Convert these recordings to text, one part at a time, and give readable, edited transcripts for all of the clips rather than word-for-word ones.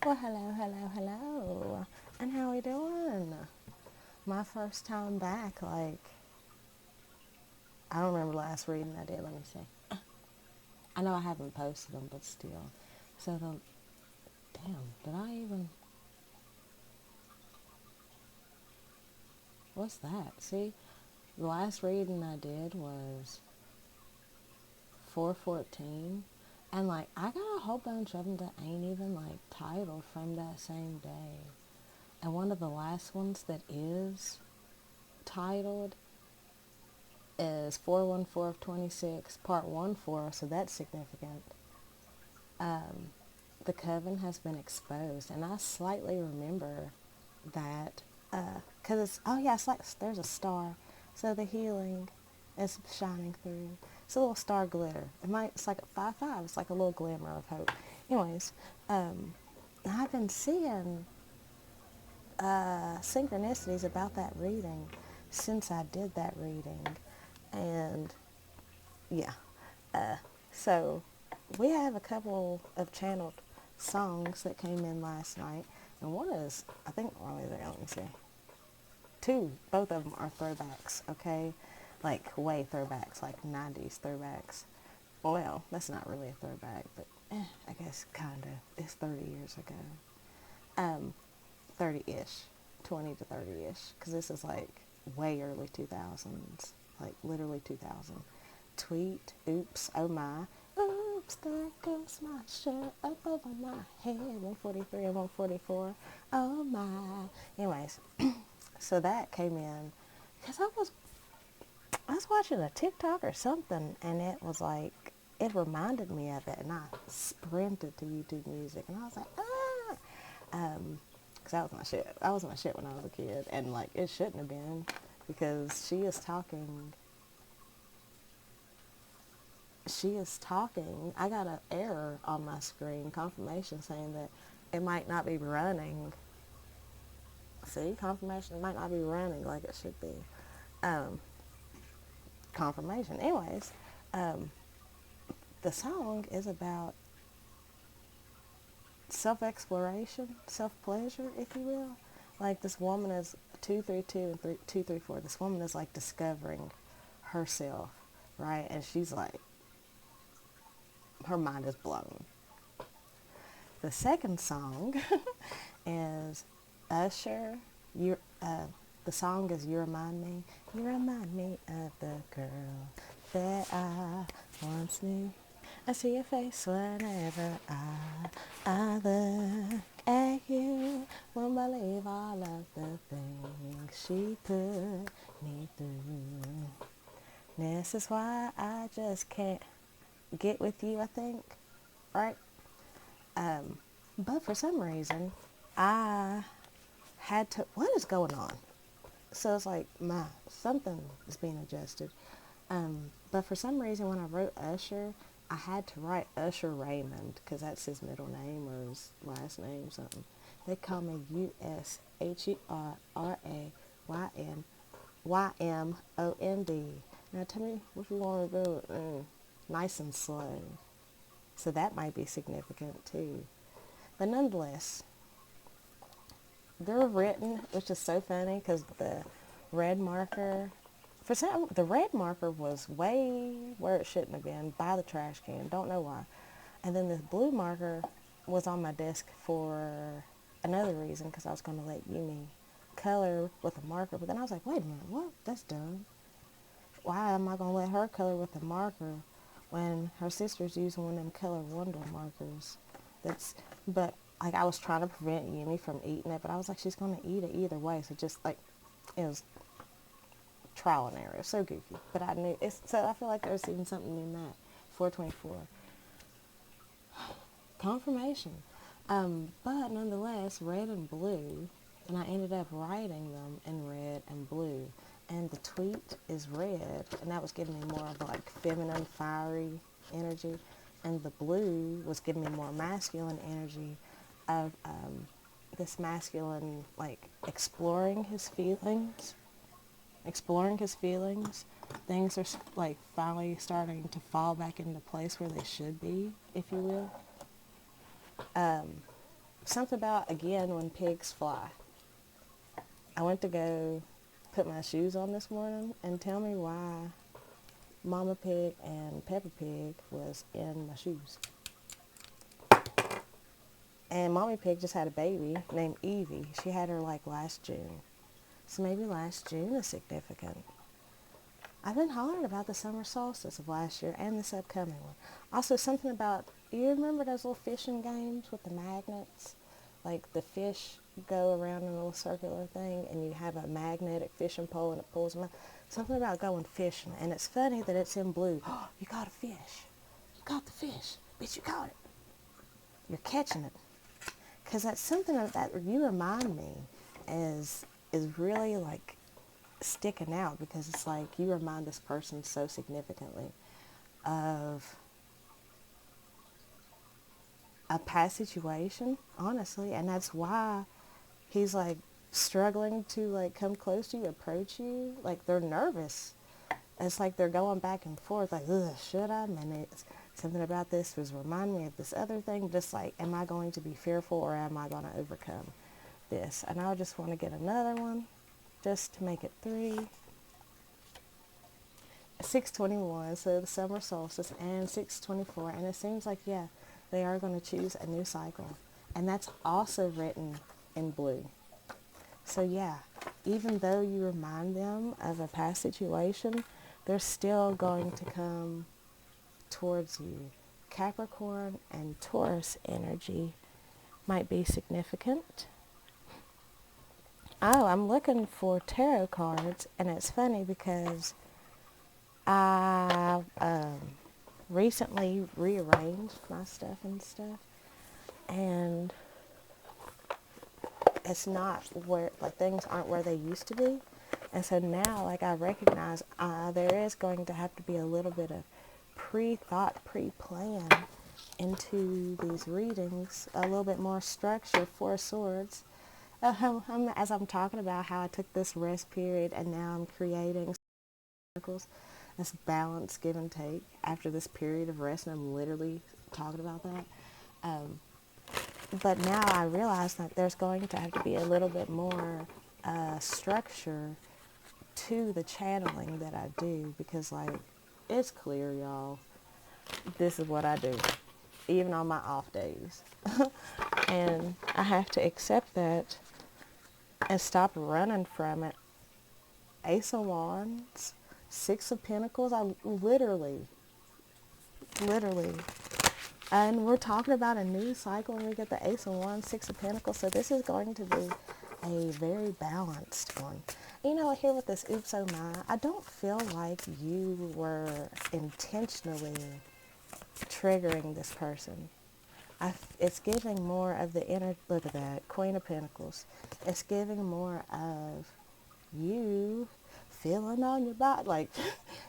Well, hello, hello, hello. And how we doing? My first time back, I don't remember last reading I did. Let me see. I know I haven't posted them, but still. So damn, did I even, what's that? See, the last reading I did was 414. And I got a whole bunch of them that ain't even titled from that same day. And one of the last ones that is titled is 414 of 26, part 1-4, so that's significant. The coven has been exposed, and I slightly remember that, because oh yeah, it's like there's a star, so the healing is shining through. It's a little star glitter. It's like a 5-5, it's like a little glimmer of hope. Anyways, I've been seeing synchronicities about that reading since I did that reading, and yeah. So we have a couple of channeled songs that came in last night, and one is, I think, let me see. Two, both of them are throwbacks, okay? Way throwbacks, like 90s throwbacks. Well, that's not really a throwback, but I guess kind of. It's 30 years ago. 30-ish, 20 to 30-ish, because this is way early 2000s, literally 2000. Tweet, oops, oh my, oops, there goes my shirt up over my head, 143 and 144, oh my. Anyways, so that came in, because I was watching a TikTok or something, and it reminded me of it, and I sprinted to YouTube Music, and I was like, because that was my shit. That was my shit when I was a kid, and it shouldn't have been, because she is talking. I got an error on my screen, confirmation saying that it might not be running. See, confirmation, it might not be running like it should be. Confirmation. Anyways, the song is about self-exploration, self-pleasure, if you will. This woman is 232 and 234. This woman is discovering herself, right? And she's her mind is blown. The second song is Usher. The song is You Remind Me. You remind me of the girl that I once knew. I see your face whenever I look at you. Won't believe all of the things she put me through. This is why I just can't get with you, I think. Right? But for some reason, I had to. What is going on? So it's something is being adjusted. But for some reason, when I wrote Usher, I had to write Usher Raymond, because that's his middle name or his last name or something. They call me USHERRAYMOND. Now tell me what you want to do. Nice and slow. So that might be significant too. But nonetheless, they're written, which is so funny, because the red marker, the red marker was way where it shouldn't have been, by the trash can. Don't know why. And then this blue marker was on my desk for another reason, because I was going to let Yumi color with a marker. But then I was like, wait a minute, what? That's dumb. Why am I going to let her color with a marker when her sister's using one of them Color Wonder markers? But I was trying to prevent Yumi from eating it, but I was like, she's going to eat it either way. So just it was trial and error. So goofy. But I knew so I feel like there's even something in that. 424. Confirmation. But nonetheless, red and blue, and I ended up writing them in red and blue. And the tweet is red, and that was giving me more of feminine, fiery energy. And the blue was giving me more masculine energy of this masculine, exploring his feelings. Things are finally starting to fall back into place where they should be, if you will. something about, again, when pigs fly. I went to go put my shoes on this morning, and tell me why Mama Pig and Peppa Pig was in my shoes. And Mommy Pig just had a baby named Evie. She had her like last June. So maybe last June is significant. I've been hollering about the summer solstice of last year and this upcoming one. Also, something about, you remember those little fishing games with the magnets? Like the fish go around in a little circular thing and you have a magnetic fishing pole and it pulls them out. Something about going fishing. And it's funny that it's in blue. Oh, you caught a fish. You caught the fish. Bitch, you caught it. You're catching it. Because that's something that you remind me is really like sticking out, because it's like you remind this person so significantly of a past situation, honestly, and that's why he's like struggling to like come close to you, approach you. Like they're nervous. It's like they're going back and forth, like, ugh, should I? And it's something about this was remind me of this other thing. Just like, am I going to be fearful or am I going to overcome this? And I just want to get another one just to make it 3. 621, so the summer solstice, and 624, and it seems like, yeah, they are going to choose a new cycle. And that's also written in blue. So yeah, even though you remind them of a past situation, they're still going to come towards you. Capricorn and Taurus energy might be significant. Oh, I'm looking for tarot cards, and it's funny because I recently rearranged my stuff and stuff, and it's not where, like, things aren't where they used to be. And so now, like, I recognize there is going to have to be a little bit of pre-thought, pre-plan into these readings, a little bit more structure. 4 Swords. As I'm talking about how I took this rest period and now I'm creating circles, this balance, give and take after this period of rest, and I'm literally talking about that. But now I realize that there's going to have to be a little bit more structure to the channeling that I do, because, like, it's clear, y'all, this is what I do, even on my off days. And I have to accept that and stop running from it. Ace of Wands, 6 of Pentacles, I literally, and we're talking about a new cycle, and we get the Ace of Wands, 6 of Pentacles, so this is going to be a very balanced one. You know, here with this Oops Oh My, I don't feel like you were intentionally triggering this person. It's giving more of the inner, look at that, Queen of Pentacles. It's giving more of you feeling on your body, like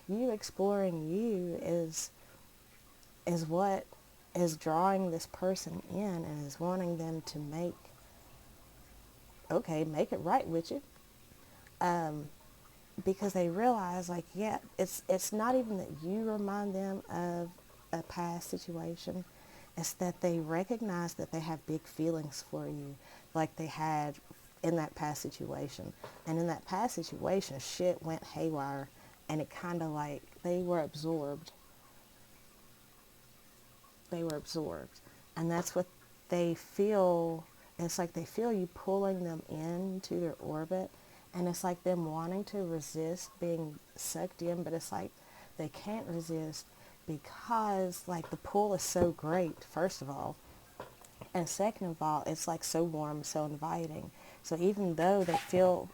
you exploring you is what is drawing this person in, and is wanting them to make it right with you. Because they realize, like, yeah, it's not even that you remind them of a past situation. It's that they recognize that they have big feelings for you, like they had in that past situation. And in that past situation, shit went haywire, and it kind of like they were absorbed. And that's what they feel. It's like they feel you pulling them into their orbit, and it's like them wanting to resist being sucked in, but it's like they can't resist because, like, the pull is so great, first of all, and second of all, it's like so warm, so inviting. So even though they feel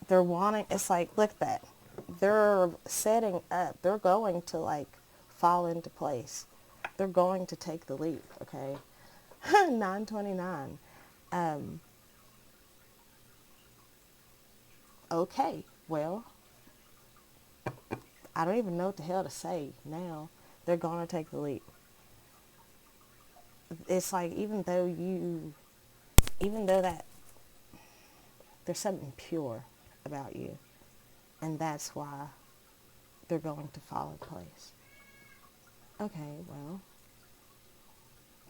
they're wanting, it's like, look at that, they're setting up, they're going to, like, fall into place. They're going to take the leap, okay? 929. Okay, well, I don't even know what the hell to say now. They're going to take the leap. It's like, even though that there's something pure about you, and that's why they're going to fall in place. Okay, well,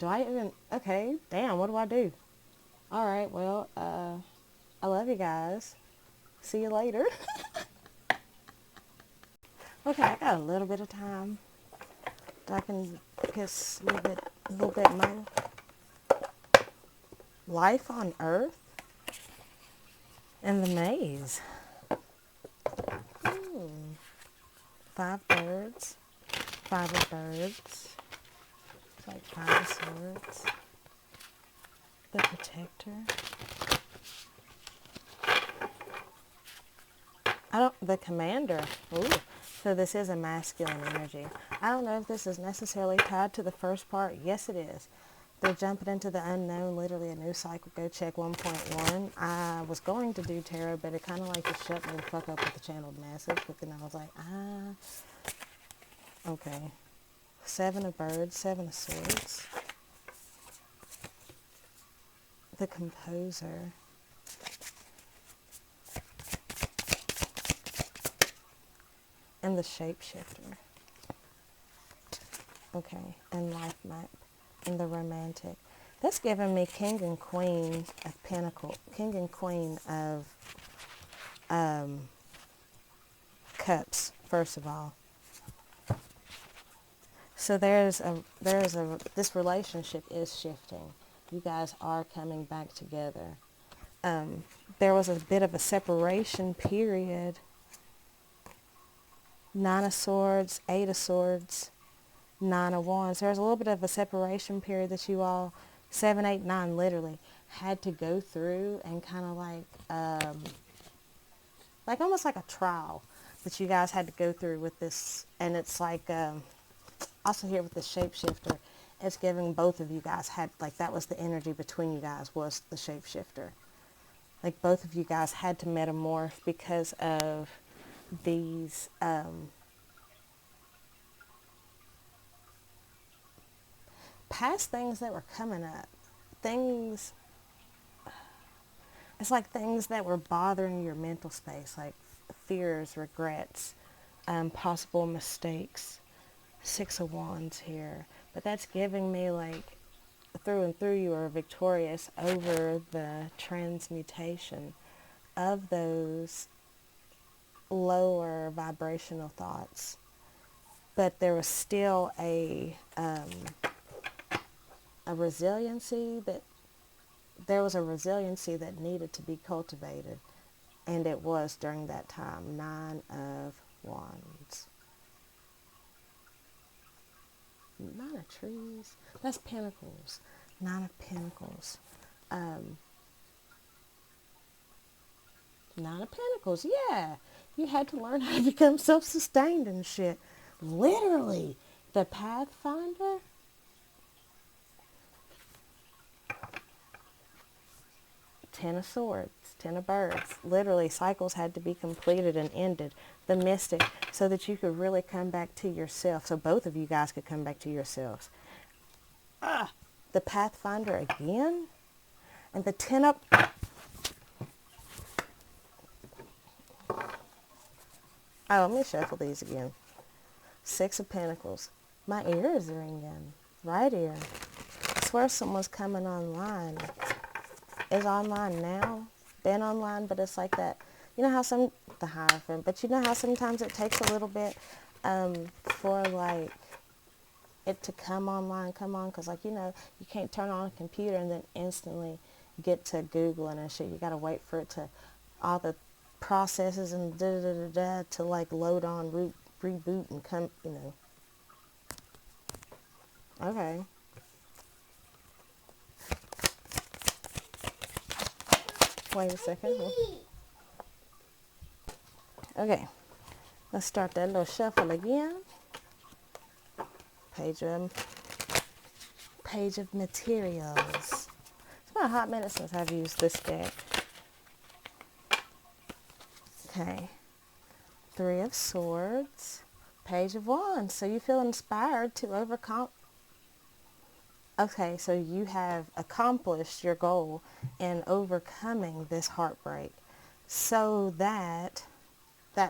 do I even, okay, damn, what do I do? All right, well, I love you guys. See you later. Okay, I got a little bit of time. I can kiss a little bit more. Life on Earth and the maze. 5 birds. 5 of birds. It's like 5 of swords. The protector. The commander. Ooh. So this is a masculine energy. I don't know if this is necessarily tied to the first part. Yes, it is. They're jumping into the unknown, literally a new cycle. Go check 1.1. I was going to do tarot, but it kind of like just shut me the fuck up with the channeled message. But then I was like, okay. 7 of birds, 7 of swords. The composer. And the shapeshifter. Okay, and life map. And the romantic. That's giving me king and queen of pentacles. King and queen of cups, first of all. So this relationship is shifting. You guys are coming back together. There was a bit of a separation period. 9 of swords, 8 of swords, 9 of wands. There's a little bit of a separation period that you all, 7, 8, 9 literally, had to go through and kind of like almost like a trial that you guys had to go through with this. And it's like, also here with the shapeshifter, it's giving both of you guys had, like that was the energy between you guys was the shapeshifter. Like both of you guys had to metamorph because of these past things that were coming up. Things, it's like things that were bothering your mental space, like fears, regrets, possible mistakes. 6 of wands here. But that's giving me like through and through you are victorious over the transmutation of those lower vibrational thoughts. But there was still a resiliency that needed to be cultivated, and it was during that time. 9 of wands. 9 of trees. That's pentacles. 9 of pentacles. 9 of pentacles. Yeah. You had to learn how to become self-sustained and shit. Literally. The Pathfinder. 10 of swords. 10 of birds. Literally, cycles had to be completed and ended. The mystic, so that you could really come back to yourself. So both of you guys could come back to yourselves. The Pathfinder again. And the 10 of... Oh, let me shuffle these again. 6 of Pentacles. My ear is ringing. Right ear. I swear someone's coming online. Is online now. Been online, but it's like that. You know how the Hierophant, but you know how sometimes it takes a little bit for like it to come on, because like, you know, you can't turn on a computer and then instantly get to Googling and shit. You got to wait for it to, all the processes and da-da-da-da-da to like load on, reboot and come, you know. Okay. Wait a second. Okay. Let's start that little shuffle again. Page of materials. It's been a hot minute since I've used this deck. Okay. 3 of Swords. Page of Wands. So you feel inspired to overcome. Okay, so you have accomplished your goal in overcoming this heartbreak. So that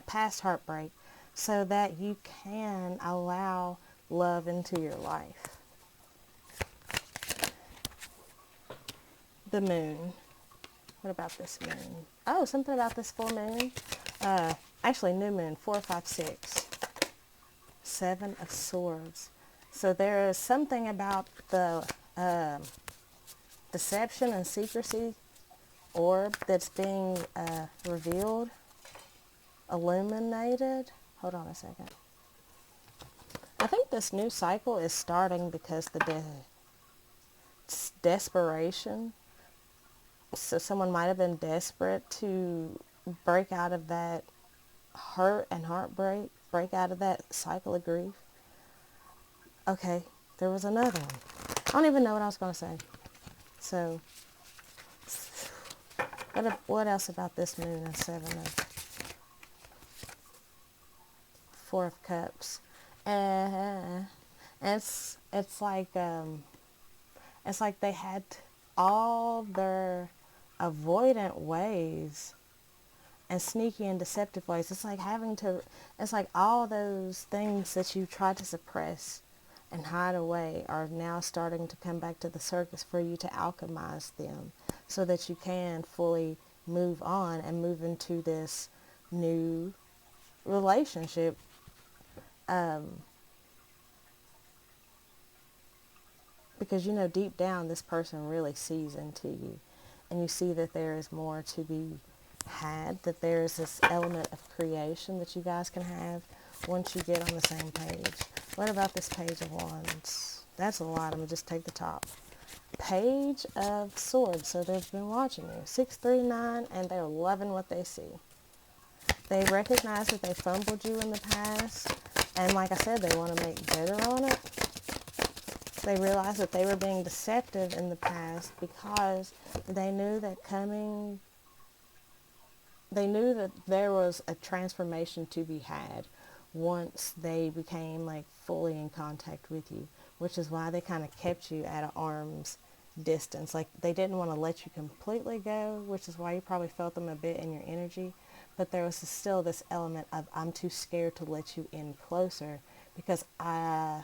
past heartbreak, so that you can allow love into your life. the moon. What about this moon? Oh, something about this full moon. Actually, new moon, 4, 5, 6. 7 of Swords. So there is something about the deception and secrecy orb that's being revealed, illuminated. Hold on a second. I think this new cycle is starting because the desperation. So someone might have been desperate to break out of that hurt and heartbreak, break out of that cycle of grief. Okay, there was another one. I don't even know what I was going to say. So, what else about this moon and 7 of 4 of Cups? It's like they had all their avoidant ways and sneaky and deceptive ways. It's like all those things that you tried to suppress and hide away are now starting to come back to the surface for you to alchemize them so that you can fully move on and move into this new relationship. Because deep down this person really sees into you, and you see that there is more to be had, that there is this element of creation that you guys can have once you get on the same page. What about this Page of Wands? That's a lot. I'm going to just take the top. Page of Swords. So they've been watching you. 6, 3, 9, and they're loving what they see. They recognize that they fumbled you in the past, and like I said, they want to make better on it. They realized that they were being deceptive in the past because they knew that there was a transformation to be had once they became like fully in contact with you, which is why they kind of kept you at an arm's distance. Like they didn't want to let you completely go, which is why you probably felt them a bit in your energy. But there was still this element of, I'm too scared to let you in closer because I've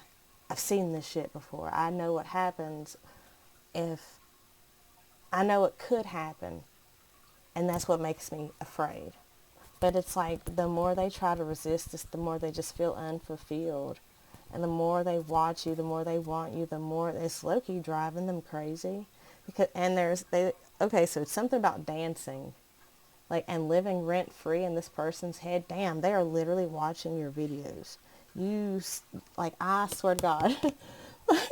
seen this shit before. I know what happens I know it could happen, and that's what makes me afraid. But it's like the more they try to resist this, the more they just feel unfulfilled. And the more they watch you, the more they want you, the more it's low-key driving them crazy. Okay, so it's something about dancing, like, and living rent-free in this person's head. Damn, they are literally watching your videos. I swear to God,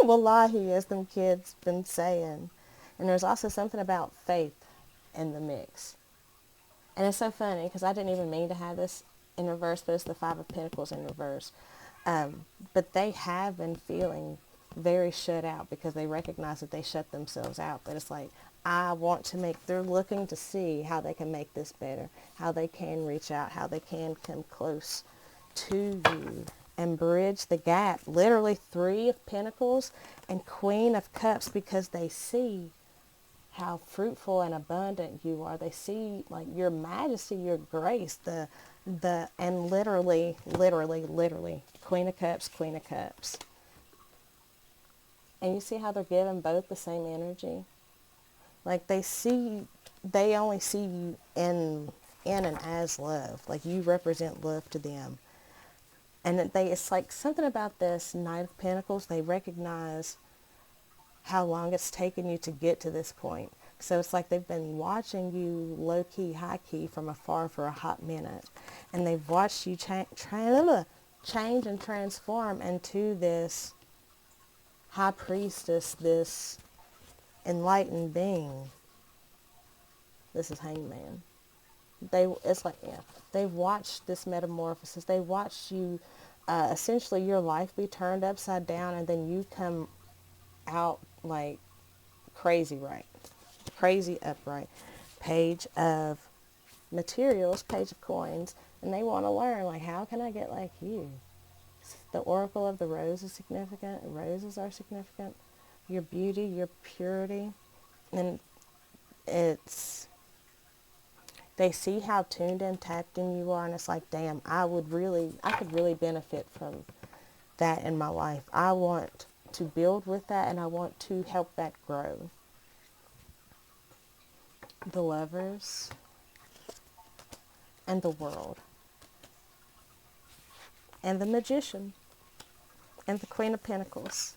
wallahi, as them kids been saying. And there's also something about faith in the mix. And it's so funny because I didn't even mean to have this in reverse, but it's the 5 of Pentacles in reverse. But they have been feeling very shut out because they recognize that they shut themselves out. But it's like, they're looking to see how they can make this better, how they can reach out, how they can come close to you and bridge the gap. Literally 3 of Pentacles and Queen of Cups, because they see how fruitful and abundant you are. They see like your majesty, your grace, and literally, Queen of Cups, Queen of Cups. And you see how they're giving both the same energy? Like they only see you in and as love. Like you represent love to them. And it's like something about this Knight of Pentacles, they recognize how long it's taken you to get to this point. So it's like they've been watching you low-key, high-key from afar for a hot minute. And they've watched you change and transform into this high priestess, this enlightened being. This is Hangman. They've watched this metamorphosis. They watched you, essentially your life be turned upside down, and then you come out like crazy upright. Page of Materials, Page of Coins, and they want to learn, like, how can I get like you? The Oracle of the Rose is significant. Roses are significant. Your beauty, your purity, and they see how tuned and tapped in you are, and it's like, damn, I could really benefit from that in my life. I want to build with that, and I want to help that grow. the Lovers, and the World, and the Magician, and the Queen of Pentacles.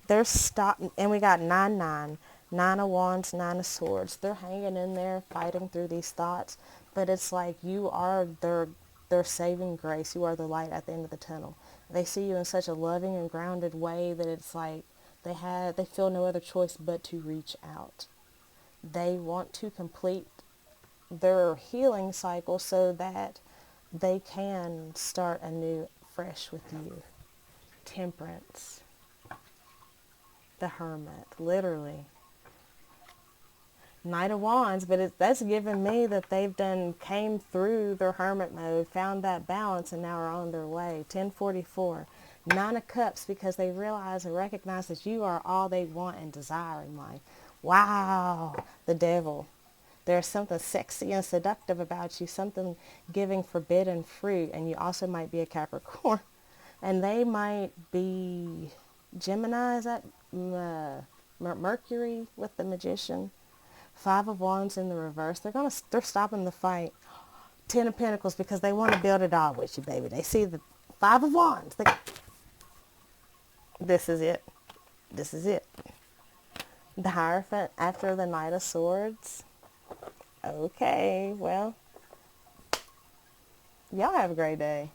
They're stopping, and we got 9-9, 9 of Wands, 9 of Swords. They're hanging in there, fighting through these thoughts, but it's like you are their saving grace. You are the light at the end of the tunnel. They see you in such a loving and grounded way that it's like they feel no other choice but to reach out. They want to complete their healing cycle so that they can start anew, fresh with you. Temperance. The Hermit, literally. Knight of Wands, but that's given me that they've came through their hermit mode, found that balance, and now are on their way. 1044. 9 of Cups, because they realize and recognize that you are all they want and desire in life. Wow. The Devil. There's something sexy and seductive about you, something giving forbidden fruit, and you also might be a Capricorn. And they might be Gemini, is that Mercury with the Magician? 5 of Wands in the reverse. They're stopping the fight. 10 of Pentacles, because they want to build it all with you, baby. They see the 5 of Wands. This is it. This is it. The Hierophant after the Knight of Swords. Okay, well, y'all have a great day.